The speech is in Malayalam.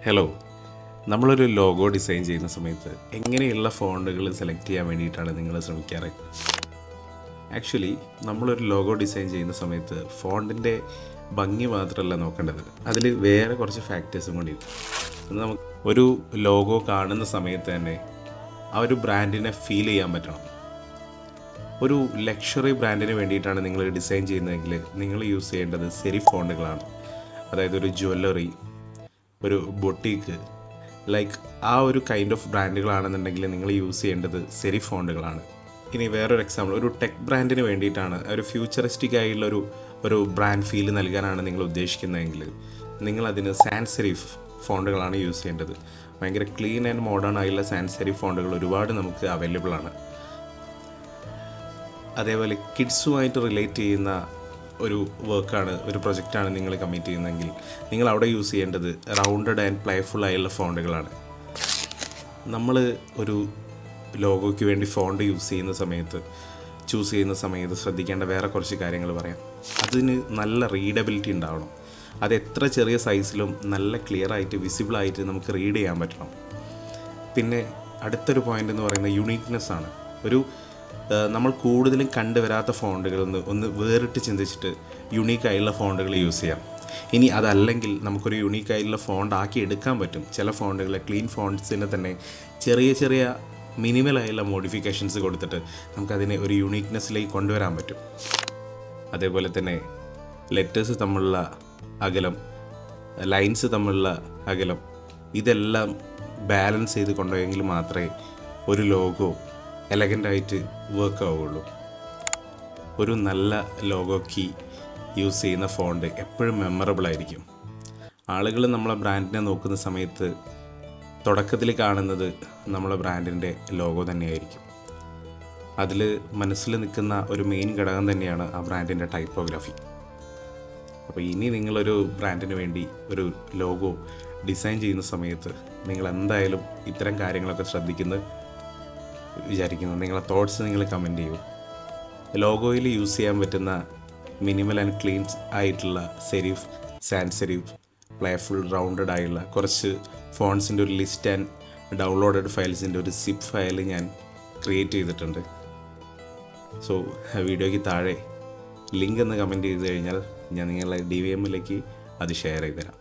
ഹലോ, നമ്മളൊരു ലോഗോ ഡിസൈൻ ചെയ്യുന്ന സമയത്ത് എങ്ങനെയുള്ള ഫോണ്ടുകൾ സെലക്ട് ചെയ്യാൻ വേണ്ടിയിട്ടാണ് നിങ്ങൾ ശ്രമിക്കാറ്? ആക്ച്വലി നമ്മളൊരു ലോഗോ ഡിസൈൻ ചെയ്യുന്ന സമയത്ത് ഫോണ്ടിൻ്റെ ഭംഗി മാത്രമല്ല നോക്കേണ്ടത്, അതിൽ വേറെ കുറച്ച് ഫാക്ടേഴ്സും കൂടി നമുക്ക് ഒരു ലോഗോ കാണുന്ന സമയത്ത് തന്നെ ആ ഒരു ബ്രാൻഡിനെ ഫീൽ ചെയ്യാൻ പറ്റണം. ഒരു ലക്ഷറി ബ്രാൻഡിന് വേണ്ടിയിട്ടാണ് നിങ്ങൾ ഡിസൈൻ ചെയ്യുന്നതെങ്കിൽ നിങ്ങൾ യൂസ് ചെയ്യേണ്ടത് സെരിഫ് ഫോണ്ടുകളാണ്. അതായത് ഒരു ജ്വല്ലറി, ഒരു ബൊട്ടീക്ക്, ലൈക്ക് ആ ഒരു കൈൻഡ് ഓഫ് ബ്രാൻഡുകളാണെന്നുണ്ടെങ്കിൽ നിങ്ങൾ യൂസ് ചെയ്യേണ്ടത് സെരിഫ് ഫോണ്ടുകളാണ്. ഇനി വേറൊരു എക്സാമ്പിൾ, ഒരു ടെക് ബ്രാൻഡിന് വേണ്ടിയിട്ടാണ്, ഒരു ഫ്യൂച്ചറിസ്റ്റിക് ആയിട്ടുള്ള ഒരു ബ്രാൻഡ് ഫീൽ നൽകാനാണ് നിങ്ങൾ ഉദ്ദേശിക്കുന്നതെങ്കിൽ നിങ്ങളതിന് സാൻസ് സെരിഫ് ഫോണ്ടുകളാണ് യൂസ് ചെയ്യേണ്ടത്. ഭയങ്കര ക്ലീൻ ആൻഡ് മോഡേൺ ആയിട്ടുള്ള സാൻസ് സെരിഫ് ഫോണ്ടുകൾ ഒരുപാട് നമുക്ക് അവൈലബിൾ ആണ്. അതേപോലെ കിഡ്സുമായിട്ട് റിലേറ്റ് ചെയ്യുന്ന ഒരു വർക്കാണ്, ഒരു പ്രൊജക്റ്റാണ് നിങ്ങൾ കമ്മിറ്റ് ചെയ്യുന്നതെങ്കിൽ നിങ്ങൾ അവിടെ യൂസ് ചെയ്യേണ്ടത് റൗണ്ടഡ് ആൻഡ് പ്ലേഫുൾ ആയുള്ള ഫോണ്ടുകളാണ്. നമ്മൾ ഒരു ലോഗോയ്ക്ക് വേണ്ടി ഫോണ്ട് ചൂസ് ചെയ്യുന്ന സമയത്ത് ശ്രദ്ധിക്കേണ്ട വേറെ കുറച്ച് കാര്യങ്ങൾ പറയാം. അതിന് നല്ല റീഡബിലിറ്റി ഉണ്ടാവണം. അത് എത്ര ചെറിയ സൈസിലും നല്ല ക്ലിയർ ആയിട്ട് വിസിബിളായിട്ട് നമുക്ക് റീഡ് ചെയ്യാൻ പറ്റണം. പിന്നെ അടുത്തൊരു പോയിൻ്റ് എന്ന് പറയുന്നത് യുണീക്നെസ് ആണ്. നമ്മൾ കൂടുതലും കണ്ടുവരാത്ത ഫോണ്ടുകളിൽ നിന്ന് ഒന്ന് വേറിട്ട് ചിന്തിച്ചിട്ട് യുണീക്കായുള്ള ഫോണ്ടുകൾ യൂസ് ചെയ്യാം. ഇനി അതല്ലെങ്കിൽ നമുക്കൊരു യുണീക്കായിട്ടുള്ള ഫോണ്ട് ആക്കി എടുക്കാൻ പറ്റും. ചില ഫോണ്ടുകൾ, ക്ലീൻ ഫോണ്ട്സിന് തന്നെ ചെറിയ ചെറിയ മിനിമലായുള്ള മോഡിഫിക്കേഷൻസ് കൊടുത്തിട്ട് നമുക്കതിനെ ഒരു യുണീക്നെസ്സിലേക്ക് കൊണ്ടുവരാൻ പറ്റും. അതേപോലെ തന്നെ ലെറ്റേഴ്സ് തമ്മിലുള്ള അകലം, ലൈൻസ് തമ്മിലുള്ള അകലം, ഇതെല്ലാം ബാലൻസ് ചെയ്ത് കൊണ്ടുപോയെങ്കിൽ മാത്രമേ ഒരു ലോഗോ എലഗൻ്റായിട്ട് വർക്ക് ആവുകയുള്ളൂ. ഒരു നല്ല ലോഗോക്ക് യൂസ് ചെയ്യുന്ന ഫോണ്ട് എപ്പോഴും മെമ്മറബിൾ ആയിരിക്കും. ആളുകൾ നമ്മളെ ബ്രാൻഡിനെ നോക്കുന്ന സമയത്ത് തുടക്കത്തിൽ കാണുന്നത് നമ്മളെ ബ്രാൻഡിൻ്റെ ലോഗോ തന്നെയായിരിക്കും. അതിൽ മനസ്സിൽ നിൽക്കുന്ന ഒരു മെയിൻ ഘടകം തന്നെയാണ് ആ ബ്രാൻഡിൻ്റെ ടൈപ്പോഗ്രാഫി. അപ്പോൾ ഇനി നിങ്ങളൊരു ബ്രാൻഡിന് വേണ്ടി ഒരു ലോഗോ ഡിസൈൻ ചെയ്യുന്ന സമയത്ത് നിങ്ങൾ എന്തായാലും ഇത്തരം കാര്യങ്ങളൊക്കെ വിചാരിക്കുന്നു. നിങ്ങളെ തോട്ട്സ് നിങ്ങൾ കമൻറ്റ് ചെയ്യൂ. ലോഗോയിൽ യൂസ് ചെയ്യാൻ പറ്റുന്ന മിനിമൽ ആൻഡ് ക്ലീൻ ആയിട്ടുള്ള സെരിഫ്, സാൻസ് സെരിഫ്, പ്ലേഫുൾ, റൗണ്ടഡ് ആയുള്ള കുറച്ച് ഫോണ്ട്സിൻ്റെ ഒരു ലിസ്റ്റ് ആൻഡ് ഡൗൺലോഡഡ് ഫയൽസിൻ്റെ ഒരു സിപ്പ് ഫയൽ ഞാൻ ക്രിയേറ്റ് ചെയ്തിട്ടുണ്ട്. സോ വീഡിയോയ്ക്ക് താഴെ ലിങ്ക് എന്ന് കമൻറ്റ് ചെയ്ത് കഴിഞ്ഞാൽ ഞാൻ നിങ്ങളെ DVMലേക്ക് അത് ഷെയർ ചെയ്ത് തരാം.